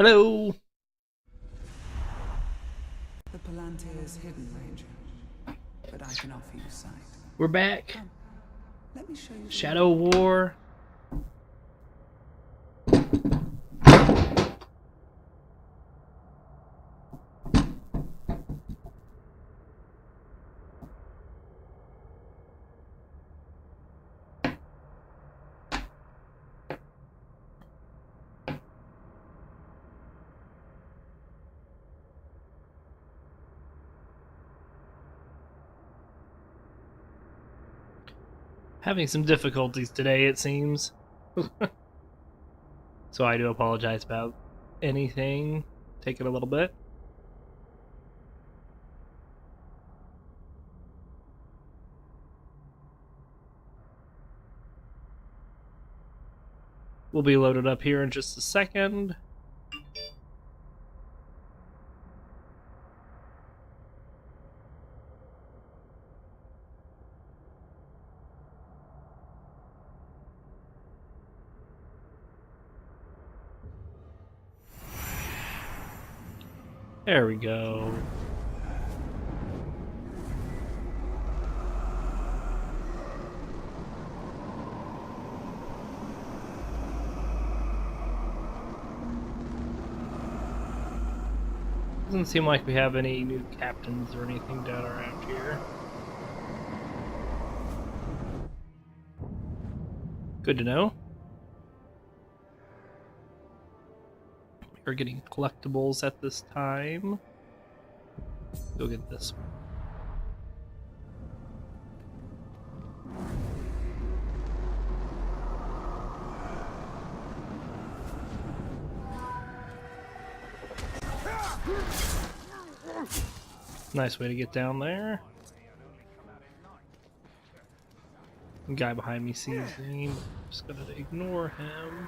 Hello! The Palantir is hidden, Ranger, but I can offer you sight. We're back. Come, let me show you. Shadow War. Having some difficulties today, it seems. So I do apologize about anything. Take it a little bit. We'll be loaded up here in just a second. There we go. Doesn't seem like we have any new captains or anything down around here. Good to know. We're getting collectibles at this time. Go get this one. Nice way to get down there. The guy behind me sees me. I'm just gonna ignore him.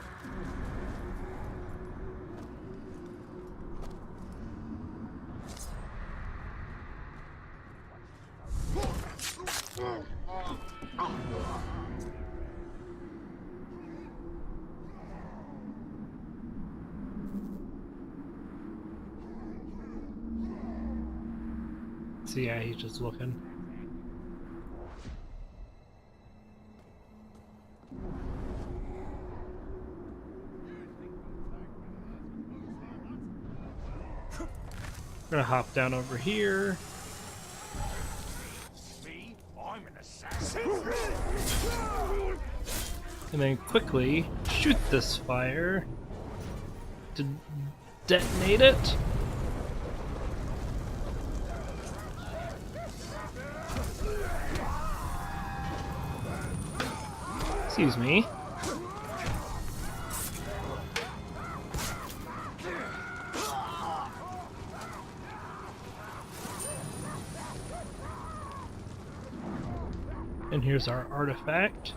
So yeah, he's just looking. I'm gonna hop down over here. Me? I'm an assassin. And then quickly shoot this fire to detonate it. Excuse me. And here's our artifact.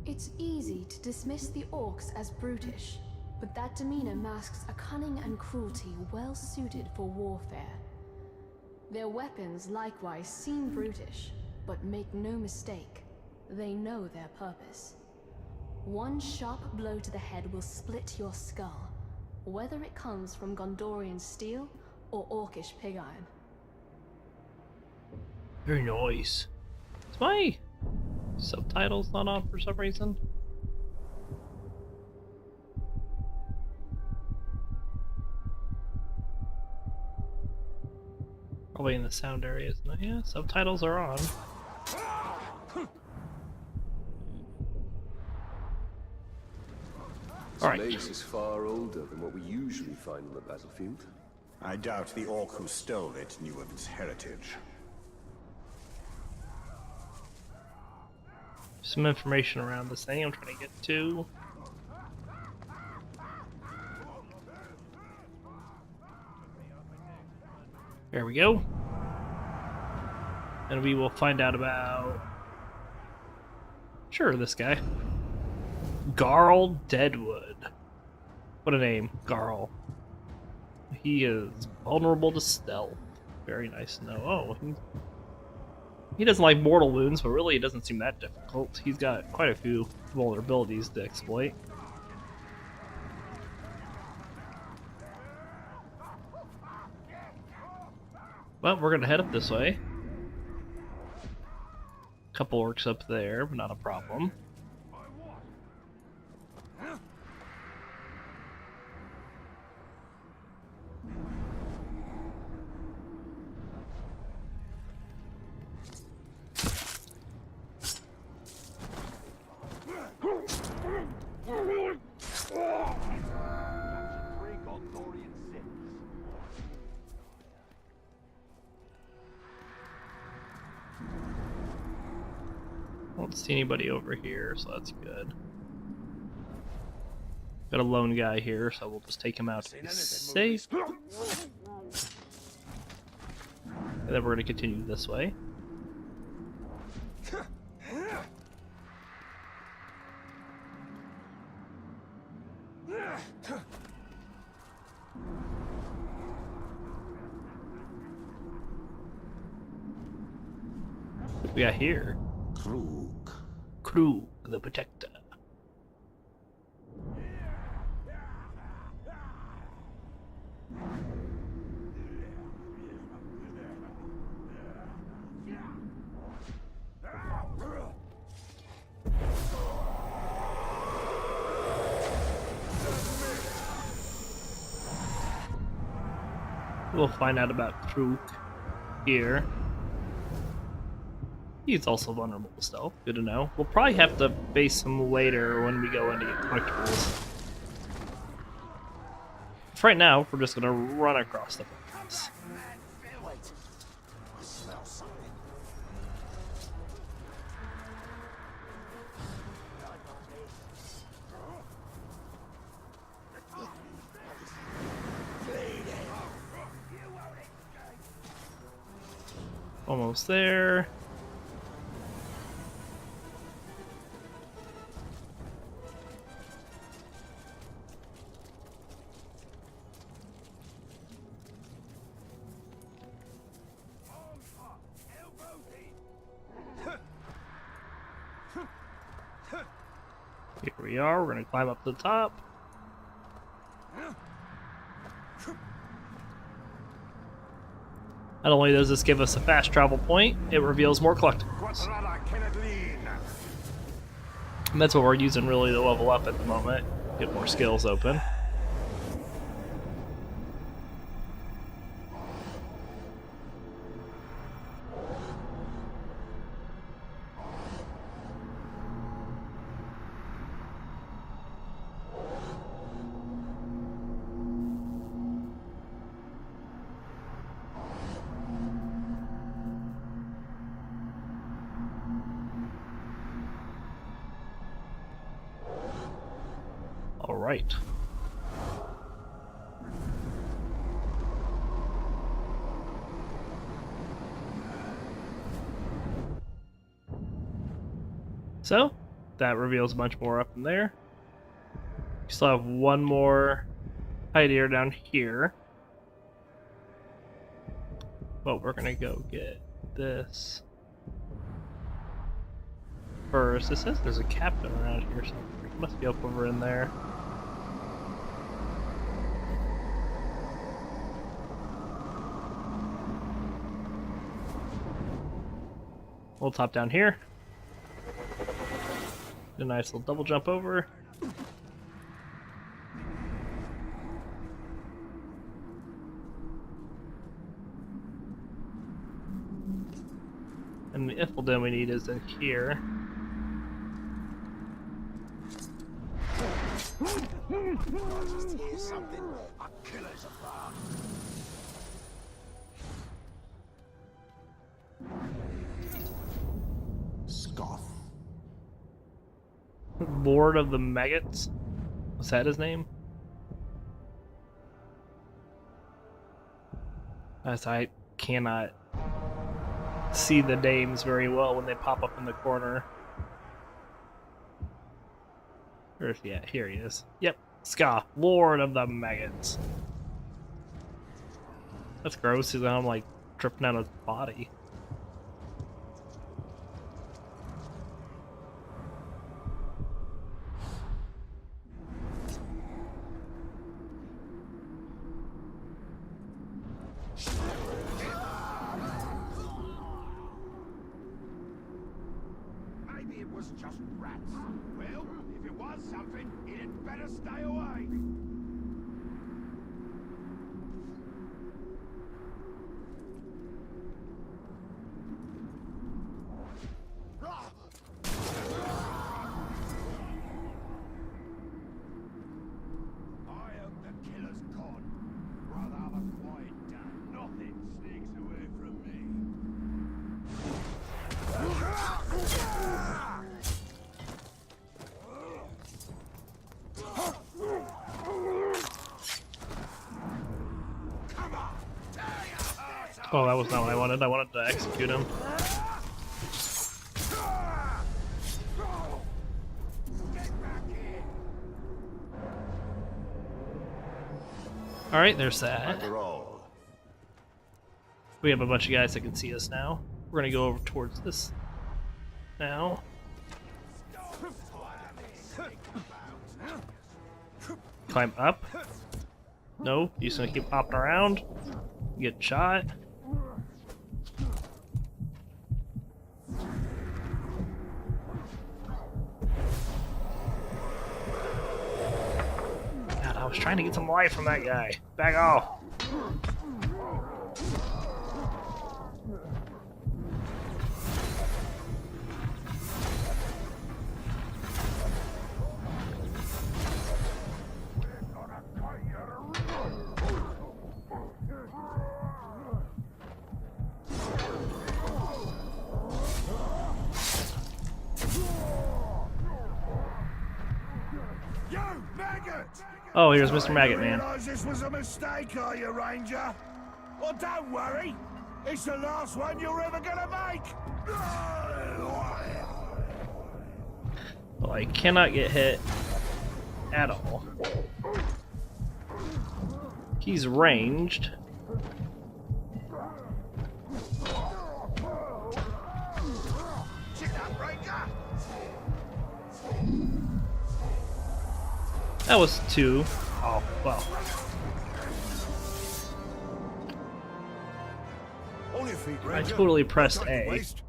It's easy to dismiss the orcs as brutish, but that demeanor masks a cunning and cruelty well suited for warfare. Their weapons likewise seem brutish, but make no mistake, they know their purpose. One sharp blow to the head will split your skull, whether it comes from Gondorian steel or orcish pig iron. Very nice. Is my subtitles not on for some reason? Probably in the sound area, isn't it? Yeah, subtitles are on. Alright. This place is far older than what we usually find on the battlefield. I doubt the orc who stole it knew of its heritage. Some information around this thing I'm trying to get to. There we go. And we will find out about... Sure, this guy. Garl Deadwood. What a name, Garl. He is vulnerable to stealth. Very nice to know. Oh, He doesn't like mortal wounds, but really it doesn't seem that difficult. He's got quite a few vulnerabilities to exploit. Well, we're gonna head up this way. Couple orcs up there, but not a problem. I don't see anybody over here, so that's good. Got a lone guy here, so we'll just take him out to be safe. And then we're going to continue this way. What we got here? Krug, the Protector. We'll find out about Krug here. He's also vulnerable to stealth. Good to know. We'll probably have to face him later when we go in to get collectibles. For right now, we're just gonna run across the place. Almost there. Here we are, we're gonna climb up to the top. Not only does this give us a fast travel point, it reveals more collectibles. And that's what we're using really to level up at the moment. Get more skills open. All right. So, that reveals a bunch more up in there. We still have one more hide area down here. But we're gonna go get this first. It says there's a captain around here somewhere. He must be up over in there. We'll top down here. A nice little double jump over. And the Iffelden we need is in here. Just hear something. A killer's about. Scoff. Lord of the Maggots? Was that his name? As I cannot see the names very well when they pop up in the corner. Yeah, here he is. Yep, Ska, Lord of the Maggots. That's gross, because I'm like tripping out his body. Maybe it was just rats. Well, if it was something, it had better stay away. I hope the killer's gone. Rather have a quiet day. Nothing sneaks away from me. Oh, that was not what I wanted. I wanted to execute him. Alright, there's that. After all, We have a bunch of guys that can see us now. We're gonna go over towards this now. Climb up. No, you're just gonna keep popping around. Get shot. God, I was trying to get some life from that guy. Back off. You maggot! Oh, here's Mr. Maggot Man. Realize this was a mistake, are you, Ranger? Well, don't worry. It's the last one you're ever gonna make. Well, I cannot get hit at all. He's ranged. Chin up, Ranger! That was two. Oh, well. On your feet, I Ranger. totally pressed Don't A. waste.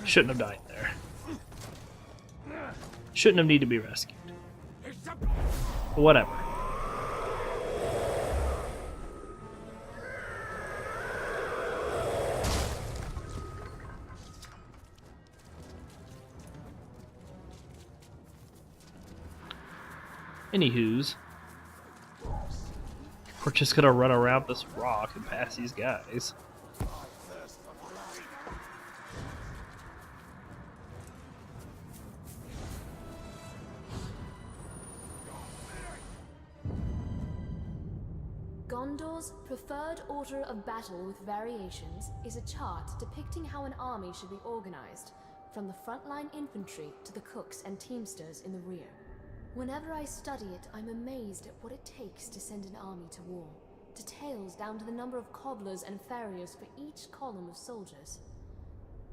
Shouldn't have died there. Shouldn't have needed to be rescued. But whatever. Anywho's, we're just gonna run around this rock and pass these guys. Gondor's preferred order of battle with variations is a chart depicting how an army should be organized, from the frontline infantry to the cooks and teamsters in the rear. Whenever I study it, I'm amazed at what it takes to send an army to war. Details down to the number of cobblers and farriers for each column of soldiers.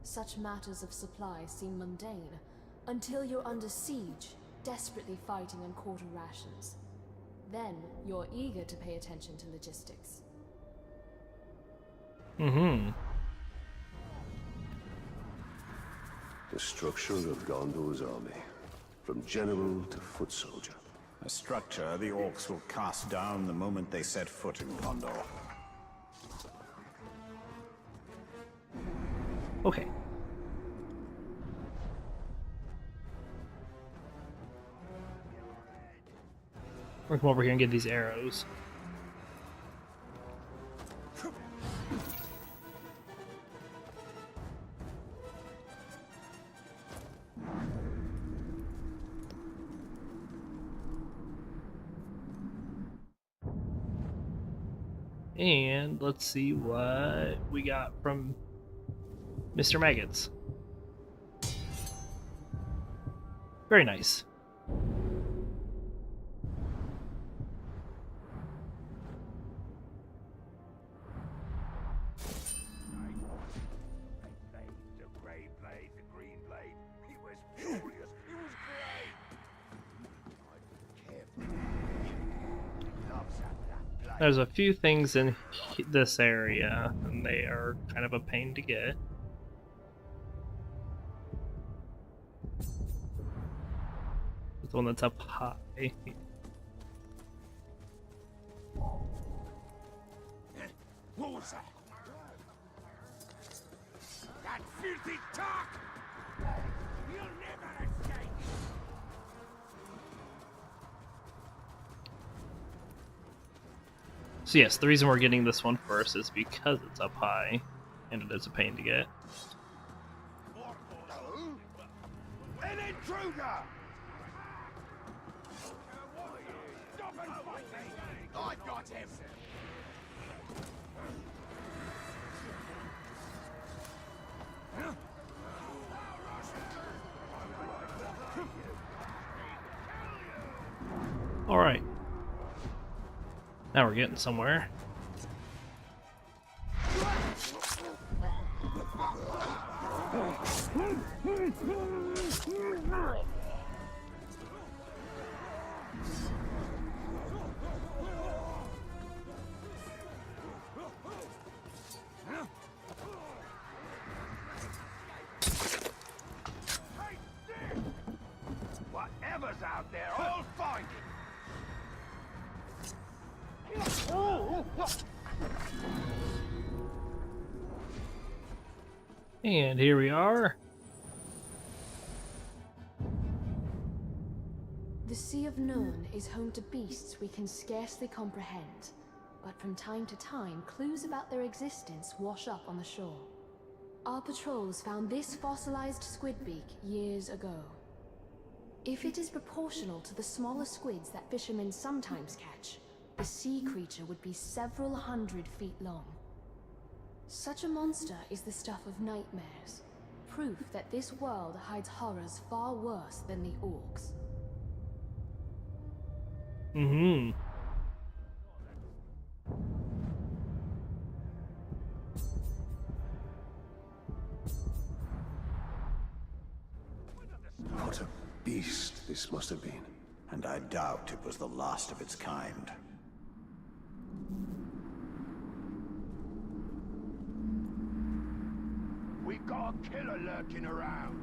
Such matters of supply seem mundane, until you're under siege, desperately fighting on quarter rations. Then, you're eager to pay attention to logistics. Mm-hmm. The structure of Gondor's army, from general to foot soldier. a structure the orcs will cast down the moment they set foot in Gondor. Okay. We're gonna come over here and get these arrows. And let's see what we got from Mr. Maggots. Very nice. The grey blade, the green blade. He was furious. He was grey. I carefully There's a few things in this area, and they are kind of a pain to get. The one that's up high. What was that? That filthy talk! You'll never escape! So yes, the reason we're getting this one first is because it's up high, and it is a pain to get. An intruder! Stop and fight me! I got him! Alright. Now we're getting somewhere. Whatever's out there, I'll find it! And here we are. The Sea of Nirn is home to beasts we can scarcely comprehend, but from time to time, clues about their existence wash up on the shore. Our patrols found this fossilized squidbeak years ago. If it is proportional to the smaller squids that fishermen sometimes catch, the sea creature would be several hundred feet long. Such a monster is the stuff of nightmares, proof that this world hides horrors far worse than the orcs. Mm-hmm. What a beast this must have been. And I doubt it was the last of its kind. We've got a killer lurking around.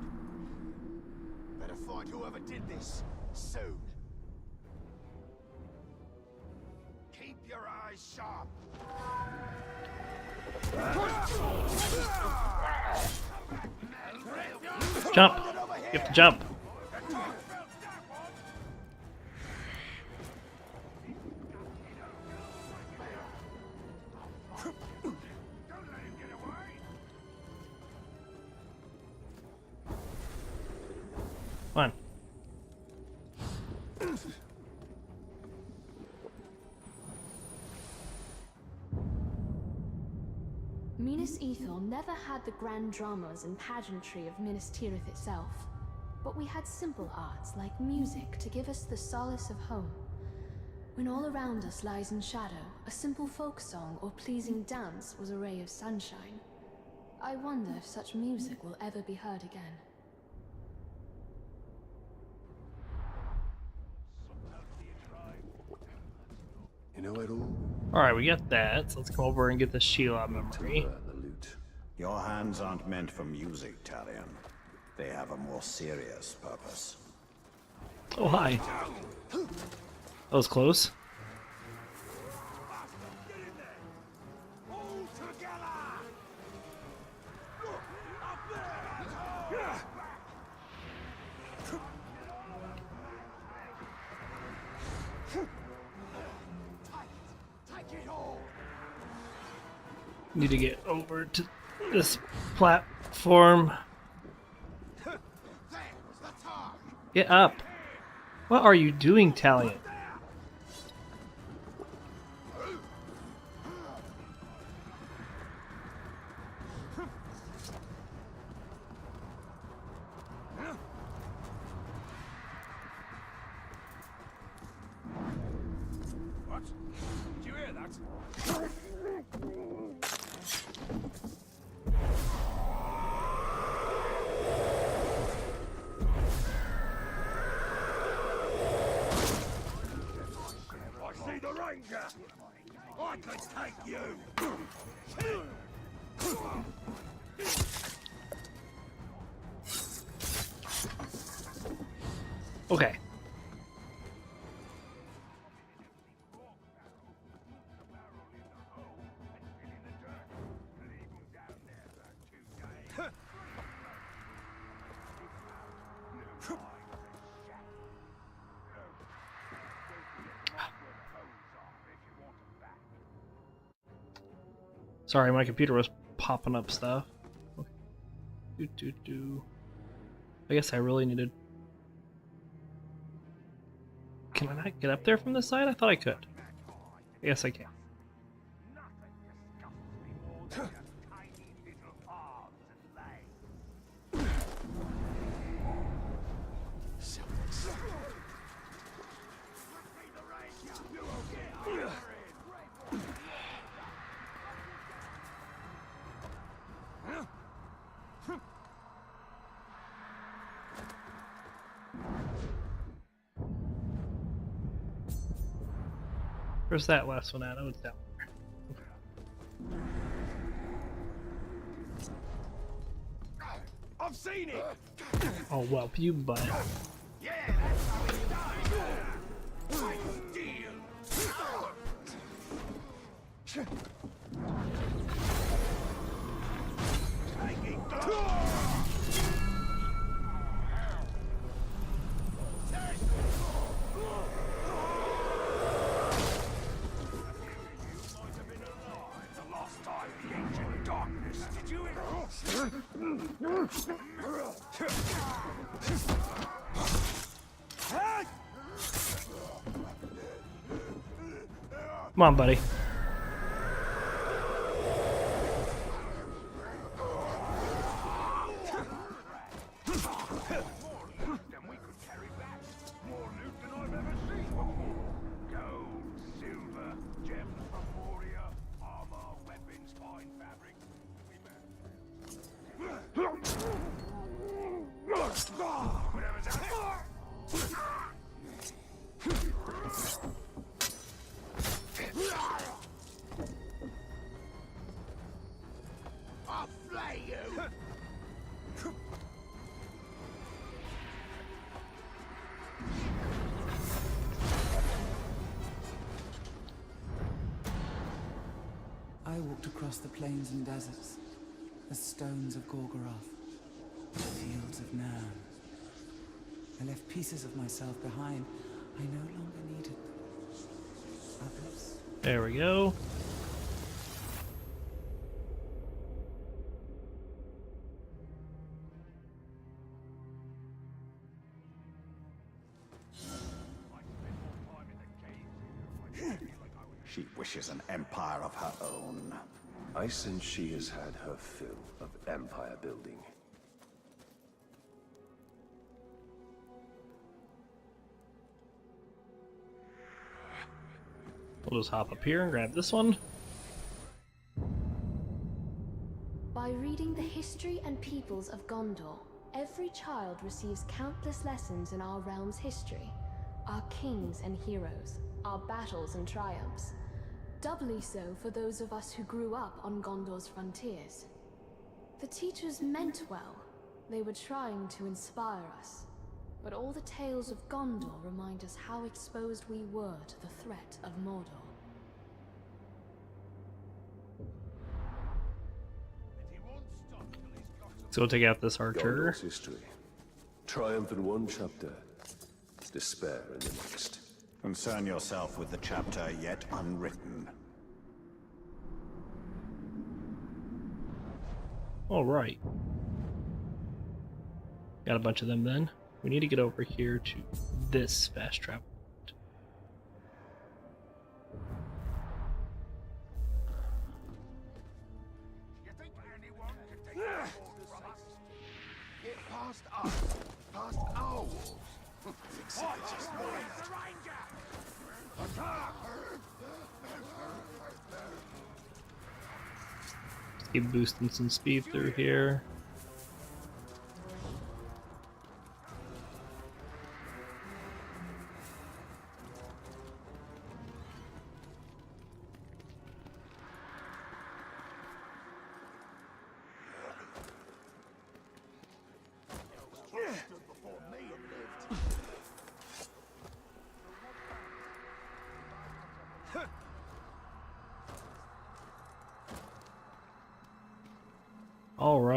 Better find whoever did this soon. Keep your eyes sharp. Jump! You have to jump. Come on. Minas Ithil never had the grand dramas and pageantry of Minas Tirith itself, but we had simple arts like music to give us the solace of home. When all around us lies in shadow, a simple folk song or pleasing dance was a ray of sunshine. I wonder if such music will ever be heard again. You know it all. Alright, we got that. So let's come over and get the Sheila memory. The loot. Your hands aren't meant for music, Talion. They have a more serious purpose. Oh, hi. That was close. All together! Take it all! Need to get over to this platform. There's the target! Get up. What are you doing, Talion? What? Did you hear that? I see the ranger! I could take you! Okay. Sorry, my computer was popping up stuff. Okay. I guess I really needed. Can I not get up there from this side? I thought I could. Yes, I can. Where's that last one at? Oh, it's down there. I've seen it! Oh, well, you butt. Yeah, that's how it's done! Right deal! Take it, go! Come on, buddy. I walked across the plains and deserts, the stones of Gorgoroth, the fields of Nam. I left pieces of myself behind. I no longer needed them. Others. There we go. She wishes an empire of her own. I sense she has had her fill of empire building. We'll just hop up here and grab this one. By reading the history and peoples of Gondor, every child receives countless lessons in our realm's history, our kings and heroes, our battles and triumphs. Doubly so for those of us who grew up on Gondor's frontiers. The teachers meant well. They were trying to inspire us. But all the tales of Gondor remind us how exposed we were to the threat of Mordor. So we'll take out this archer. Gondor's history. Triumph in one chapter, despair in the next. Concern yourself with the chapter yet unwritten. All right. Got a bunch of them then. We need to get over here to this fast travel. You think anyone can take the sword from us? Get past us, past our walls. Just the ranger! Attack! Let's keep boosting some speed through here.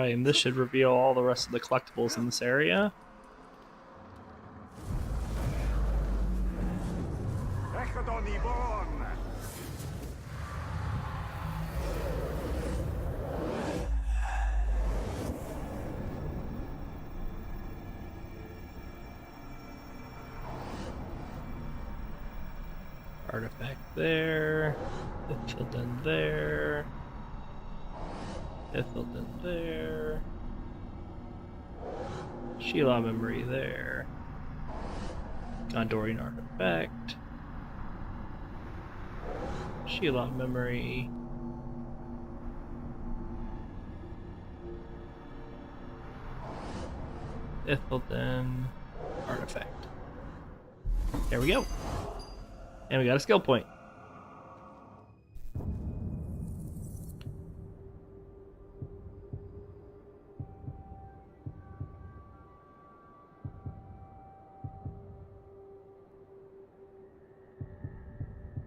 Alright, and this should reveal all the rest of the collectibles in this area. Artifact there. Ithilden there. Ithilden there. Sheila memory there. Gondorian artifact. Sheila memory. Ithilden artifact. There we go. And we got a skill point.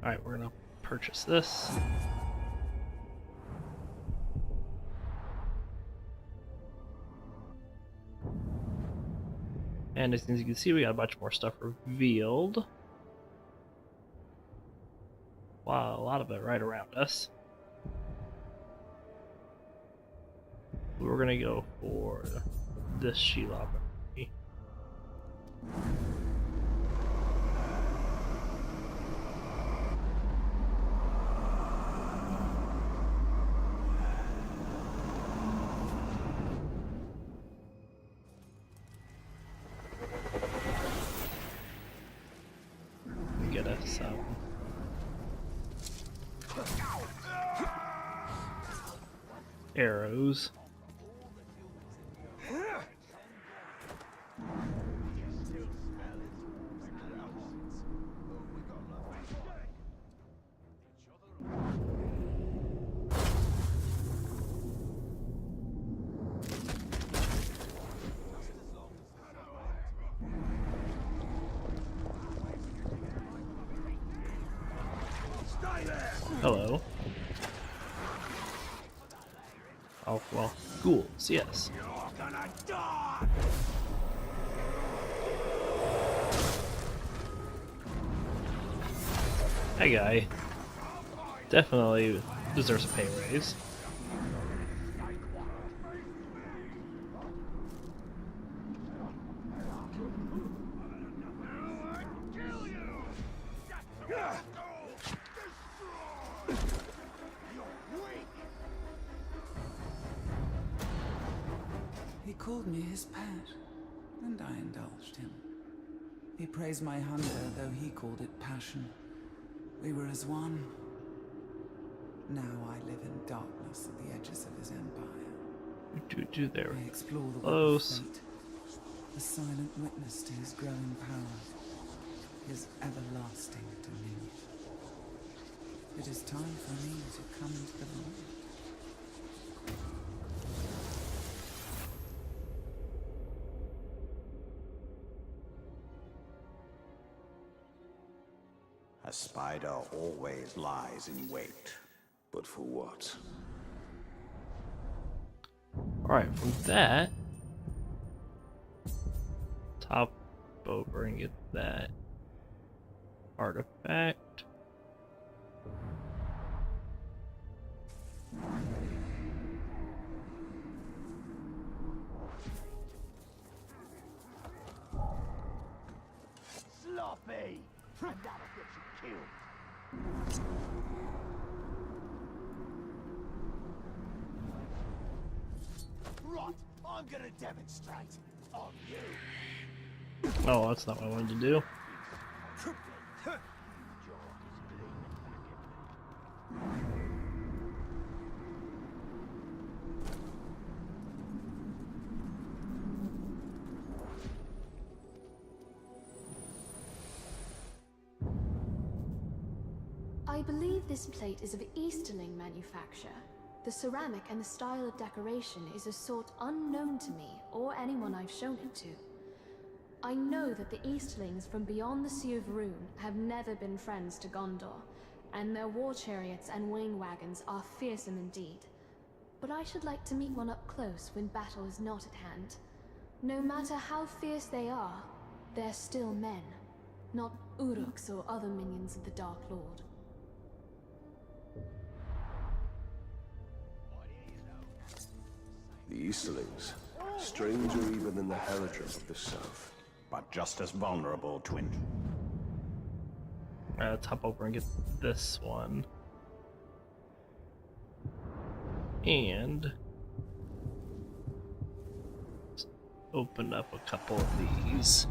Alright, we're gonna purchase this. And as you can see, we got a bunch more stuff revealed. Wow, a lot of it right around us. We're gonna go for this Sheila. Get us arrows. Hello. Oh, well, ghouls, yes. You're gonna die! That guy definitely deserves a pay raise. He called me his pet, and I indulged him. He praised my hunger, though he called it passion. We were as one. Now I live in darkness at the edges of his empire. There I explore the web of close. fate, a silent witness to his growing power, his everlasting dominion. It is time for me to come into the light. A spider always lies in wait. But for what? Alright, from that, top over and get that artifact. Sloppy! And that'll get you killed. Right, I'm gonna demonstrate on you. Oh, that's not what I wanted to do. I believe this plate is of Easterling manufacture. The ceramic and the style of decoration is a sort unknown to me or anyone I've shown it to. I know that the Easterlings from beyond the Sea of Rune have never been friends to Gondor, and their war chariots and wing wagons are fearsome indeed. but I should like to meet one up close when battle is not at hand. No matter how fierce they are, they're still men, not Uruks or other minions of the Dark Lord. The Easterlings, stranger even than the Haradrim of the south. But just as vulnerable to Let's hop over and get this one. And let's open up a couple of these.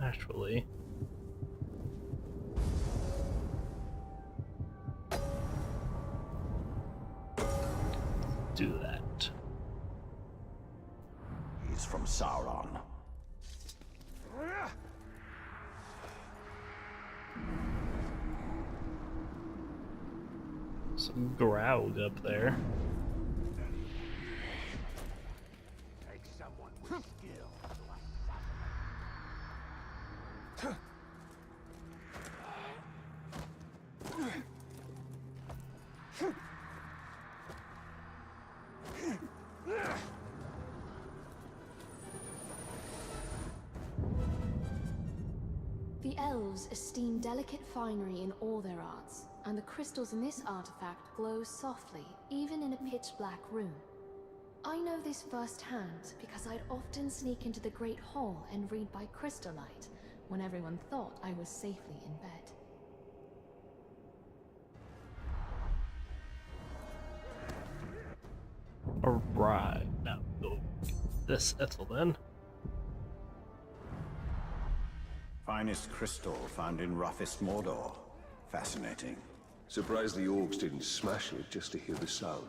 Actually, do that. He's from Sauron. Some Grog up there. Take someone with skill to The elves esteem delicate finery in all their arts, and the crystals in this artifact glow softly, even in a pitch-black room. I know this firsthand because I'd often sneak into the Great Hall and read by crystallight when everyone thought I was safely in bed. Alright, now go get this Ethel then. Finest crystal found in roughest Mordor. Fascinating. Surprised the orcs didn't smash it just to hear the sound.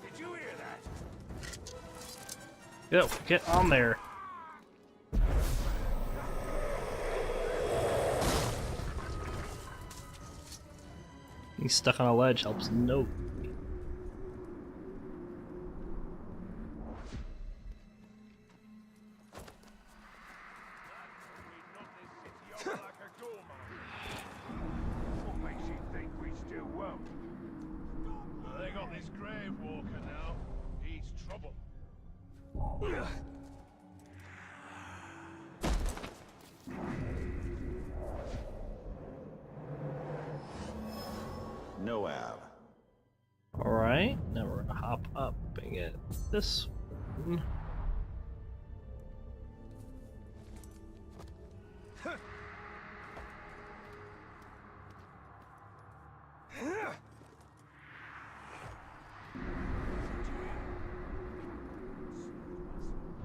Did you hear that? Go, get on there. Being stuck on a ledge helps no. What makes you think we still won't? They got this grave walker now. He's trouble. Noab. Alright, now we're gonna hop up and get this one.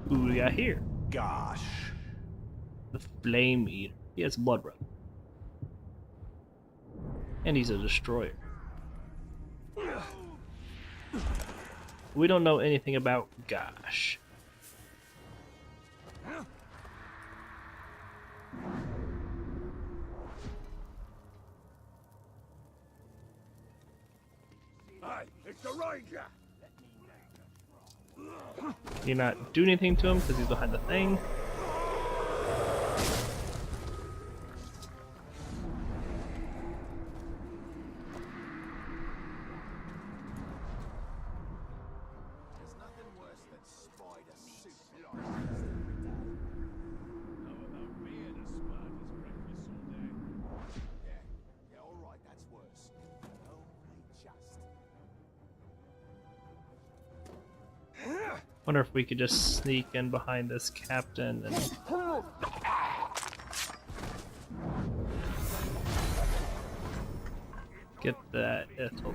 Who we got here? Gosh. The Flame Eater. He has blood run. And he's a destroyer. We don't know anything about Gosh. Hey, it's the Ranger! You not do anything to him because he's behind the thing. There's nothing worse than spider soup. Yeah, alright, that's worse. No, just. Wonder if we could just sneak in behind this captain and get that Ethel.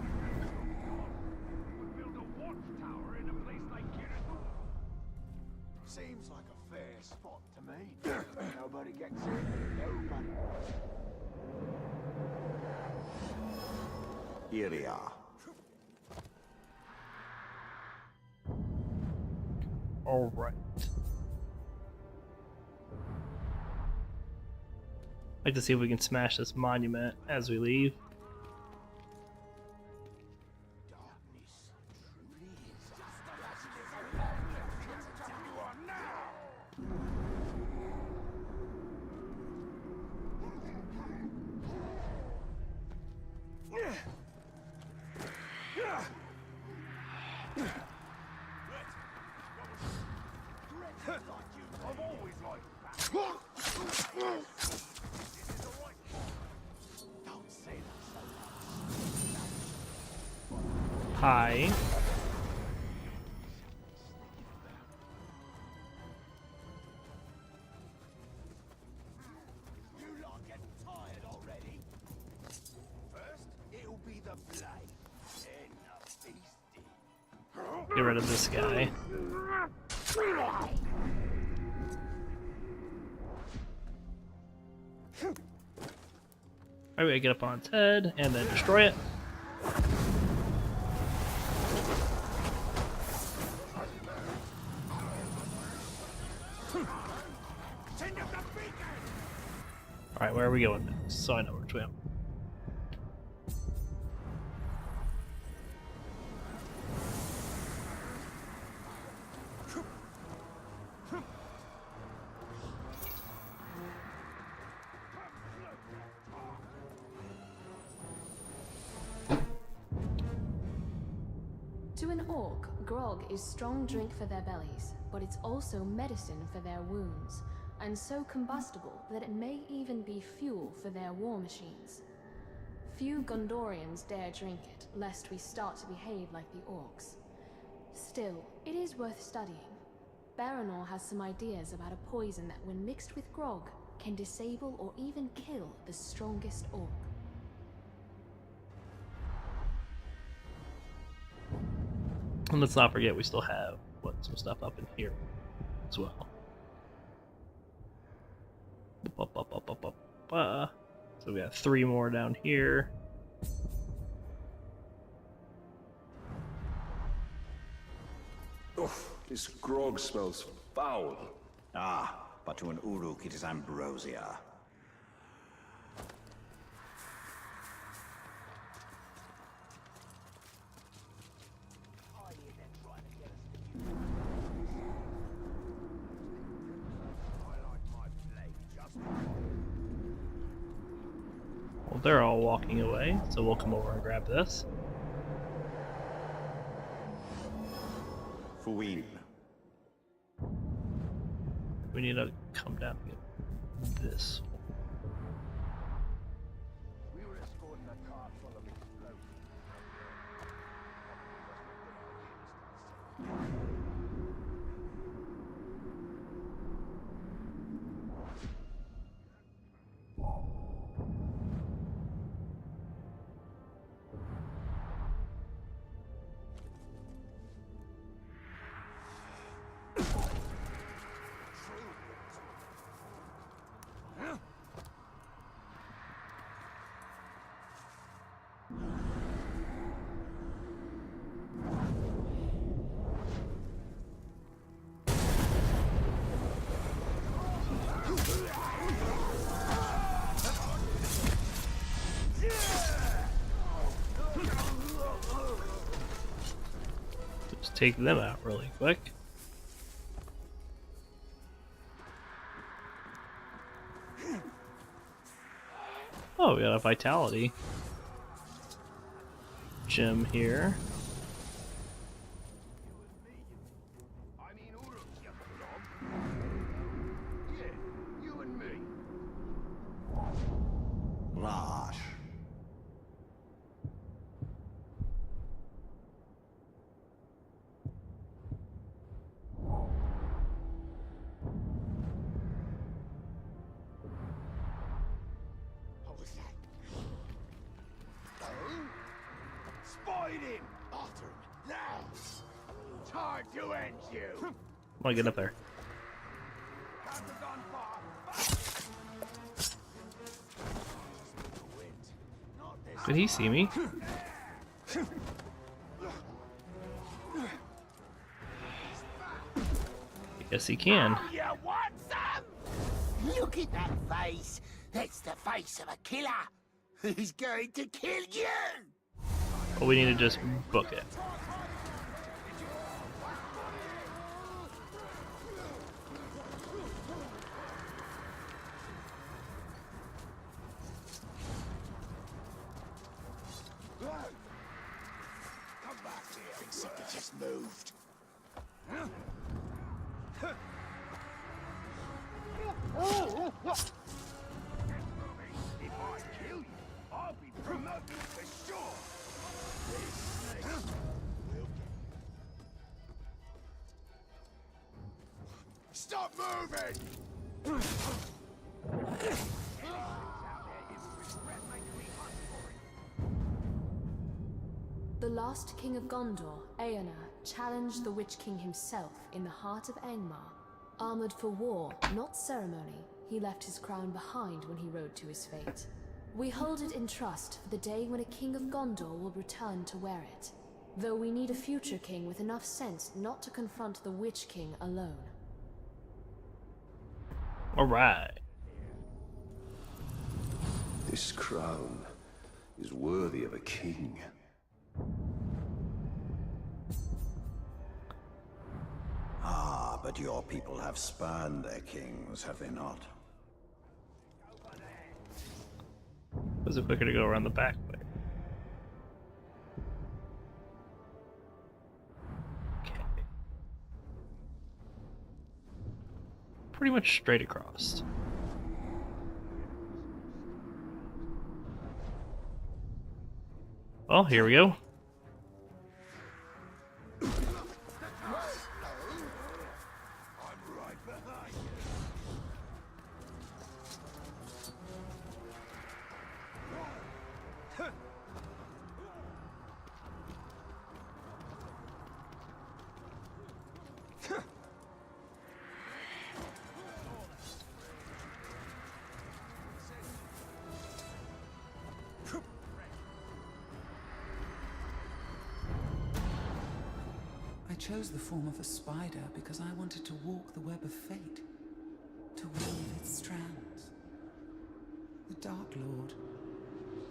gets it. Nobody. Here we are. All right. I'd like to see if we can smash this monument as we leave. Darkness truly is just as you are now. I've always liked that. Don't say that so loud. Hi. You lot getting tired already? First, it'll be the blade, then the feasting. Get rid of this guy. Alright, we get up on its head and then destroy it. Send up the beacon! Alright, where are we going next? So I know where to swim. To an orc, grog is strong drink for their bellies, but it's also medicine for their wounds, and so combustible that it may even be fuel for their war machines. Few Gondorians dare drink it, lest we start to behave like the orcs. Still, it is worth studying. Baranor has some ideas about a poison that, when mixed with grog, can disable or even kill the strongest orc. And let's not forget we still have some stuff up in here as well. So we got 3 more down here. Oh, this grog smells foul. Ah, but to an Uruk it is ambrosia. Well, they're all walking away, so we'll come over and grab this. Fuin. We need to come down and get this. We were escorting a car full of explosives. Just take them out really quick. Oh, we got a vitality gem here. I mean, Uruk, you Grog. Yeah, you and me. Rash. What was that? Oh? Spied him! After him, now! Time to end you! Come on, get up there. Can't have gone far. Did he see me? Yes, he can. You want some? Look at that face. That's the face of a killer. He's going to kill you. But we need to just book it. Come back here. Except it just moved. If I kill you, I'll be promoted for sure. These snakes will get you. Stop moving! The last king of Gondor, Eonar, challenged the Witch King himself in the heart of Angmar. Armored for war, not ceremony, he left his crown behind when he rode to his fate. We hold it in trust for the day when a king of Gondor will return to wear it. Though we need a future king with enough sense not to confront the Witch King alone. Alright. This crown is worthy of a king. Ah, but your people have spurned their kings, have they not? Was it quicker to go around the back way? Okay. Pretty much straight across. Well, here we go. I chose the form of a spider because I wanted to walk the web of fate, to weave its strands. The Dark Lord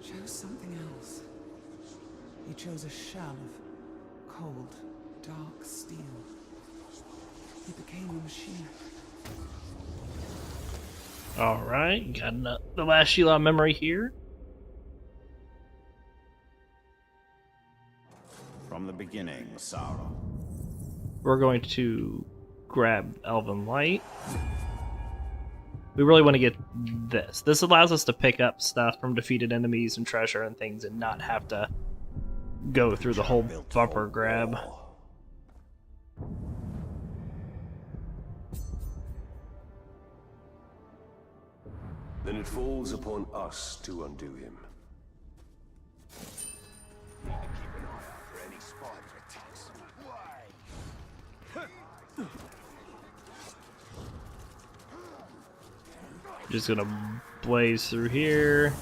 chose something else. He chose a shell of cold, dark steel. He became a machine. Alright, got the last Sheila memory here. From the beginning, Sauron. We're going to grab Elven Light. We really want to get this. This allows us to pick up stuff from defeated enemies and treasure and things and not have to go through the whole Built bumper for grab. war. Then it falls upon us to undo him. Keep an eye out for any spider attacks. Just gonna blaze through here.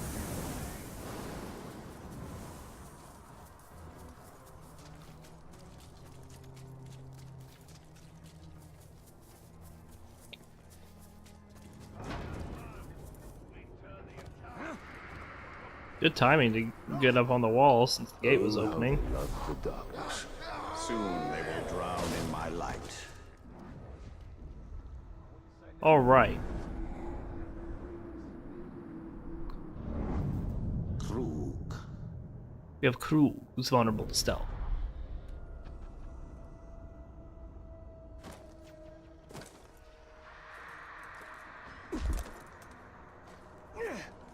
Good timing to get up on the wall since the gate was opening. Love the darkness. Soon they will drown in my light. Alright. Grog. We have Krug, who's vulnerable to stealth.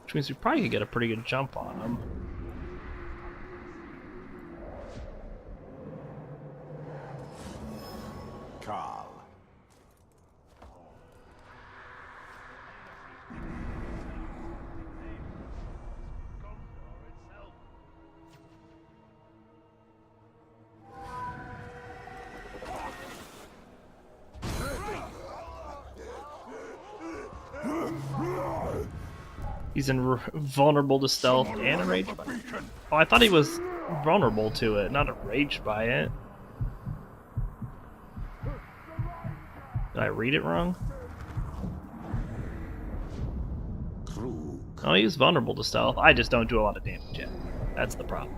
Which means we probably could get a pretty good jump on him. Carl. He's vulnerable to stealth and enraged by it. Oh, I thought he was vulnerable to it, not enraged by it. Did I read it wrong? Oh, he's vulnerable to stealth. I just don't do a lot of damage yet. That's the problem.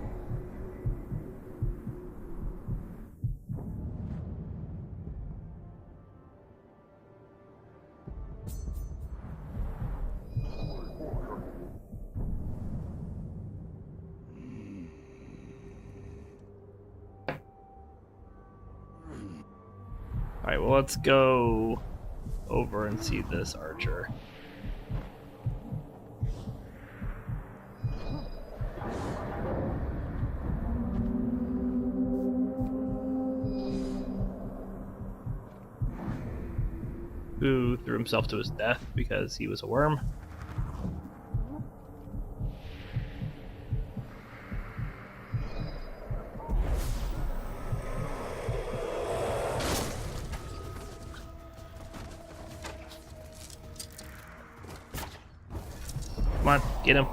Alright, well, let's go over and see this archer. Who threw himself to his death because he was a worm. Come on, get him.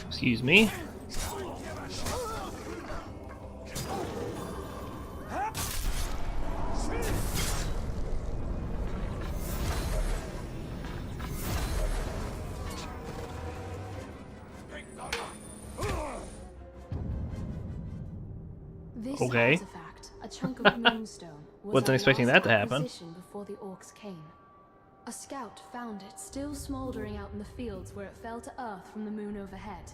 Excuse me. This Okay. artifact, a chunk of moonstone, was Wasn't our expecting last that to happen. acquisition before the orcs came. A scout found it still smoldering out in the fields where it fell to earth from the moon overhead.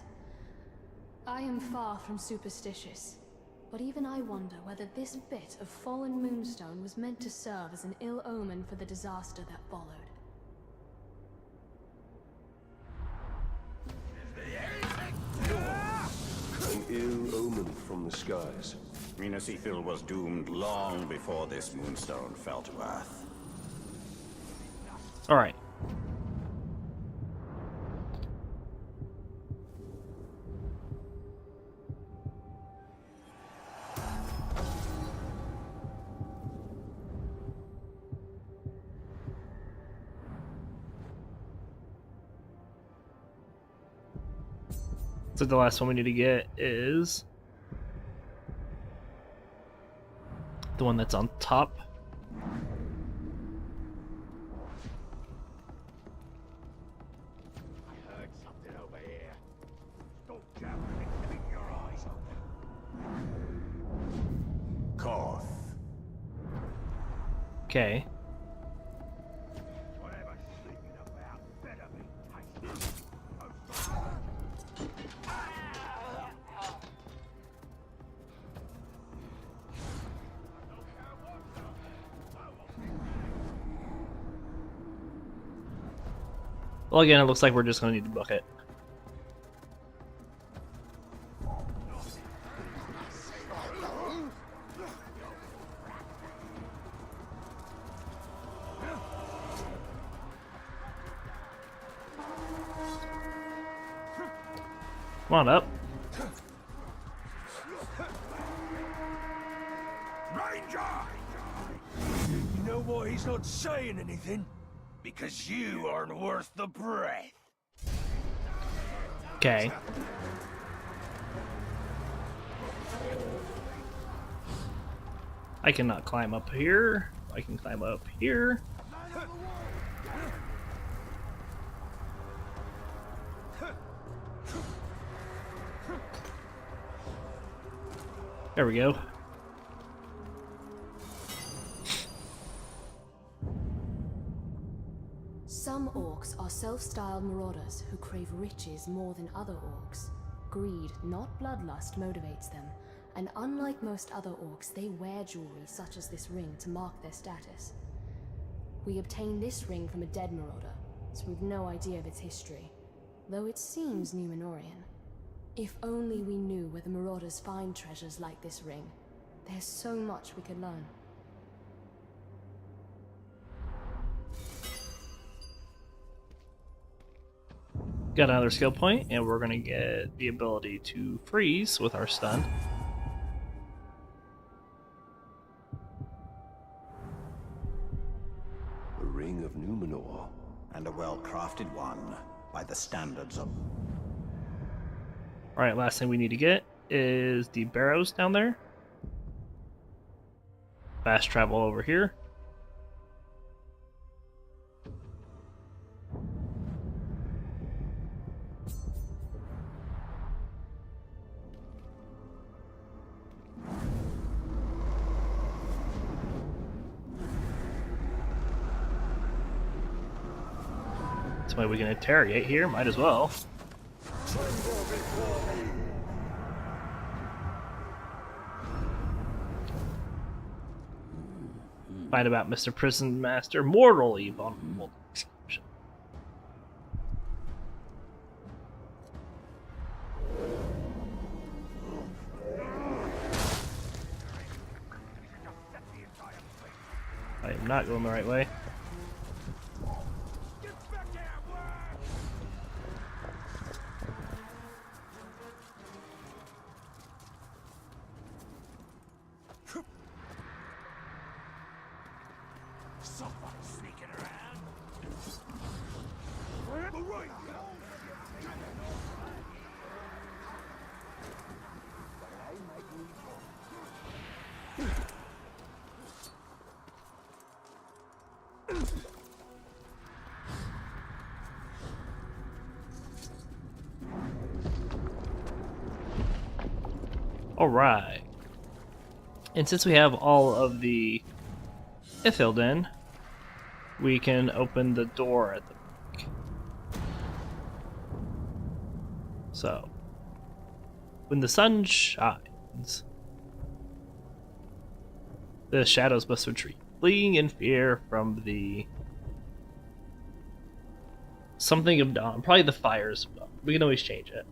I am far from superstitious, but even I wonder whether this bit of fallen moonstone was meant to serve as an ill omen for the disaster that followed. An ill omen from the skies. Minas Ithil was doomed long before this moonstone fell to earth. Alright. So the last one we need to get is the one that's on top. I heard something over here. Stop jabbering and keep your eyes open. Koth. Okay. Whatever's sneaking about better be tasty. Well, again, it looks like we're just going to need to book it. Come on up. Ranger! You know why he's not saying anything? Because you aren't worth the breath. Okay. I cannot climb up here. I can climb up here. There we go. Some orcs are self-styled marauders who crave riches more than other orcs. Greed, not bloodlust, motivates them, and unlike most other orcs, they wear jewelry such as this ring to mark their status. We obtained this ring from a dead marauder, so we've no idea of its history, though it seems Numenorian. If only we knew where the marauders find treasures like this ring. There's so much we could learn. Got another skill point, and we're gonna get the ability to freeze with our stun. A ring of Numenor. And a well-crafted one by the standards of... Alright, last thing we need to get is the barrows down there. Fast travel over here. Somebody we can interrogate here, might as well. Find about Mr. Prison Master, mortally vulnerable. I am not going the right way. Alright. And since we have all of the Ithilden, we can open the door at the back. So, when the sun shines, the shadows must retreat, fleeing in fear from the something of dawn. Probably the fires. We can always change it.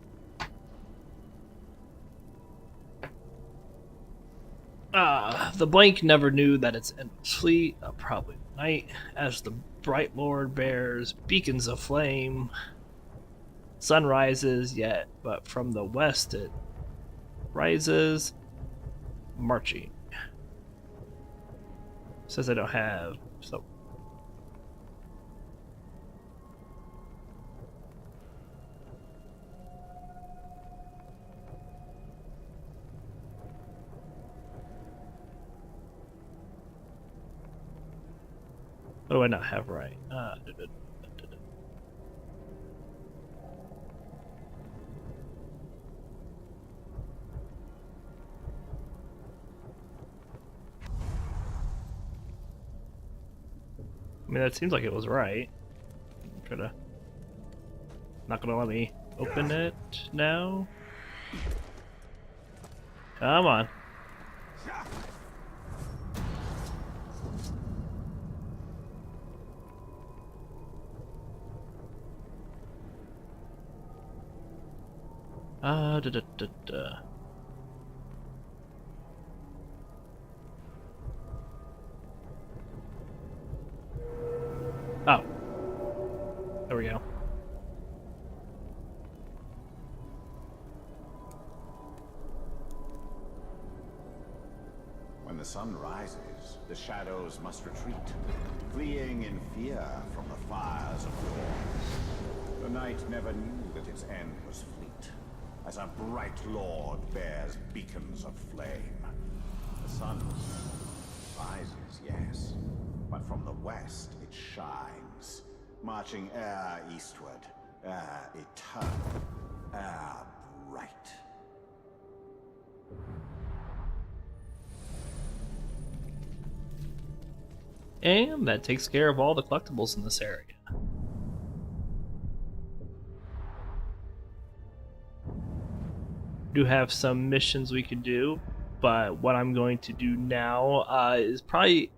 The blank never knew that its end was fleet, probably night, as the bright lord bears beacons of flame. Sun rises yet, but from the west it rises, marching. Says I don't have, so. What do I not have right? I mean, that seems like it was right. Try to. Not gonna let me open it now. Come on. Da da da da. Oh. There we go. When the sun rises, the shadows must retreat, fleeing in fear from the fires of dawn. The night never knew that its end was fleet, as a bright lord bears beacons of flame. The sun rises, yes, but from the west it shines, marching e'er eastward, e'er eternal, e'er bright. And that takes care of all the collectibles in this area. Do have some missions we could do, but what I'm going to do now is probably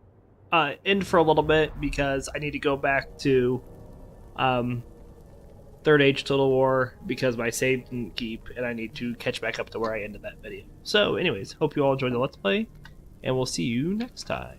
end for a little bit because I need to go back to Third Age Total War because my save didn't keep, and I need to catch back up to where I ended that video. So anyways, hope you all enjoyed the Let's Play, and we'll see you next time.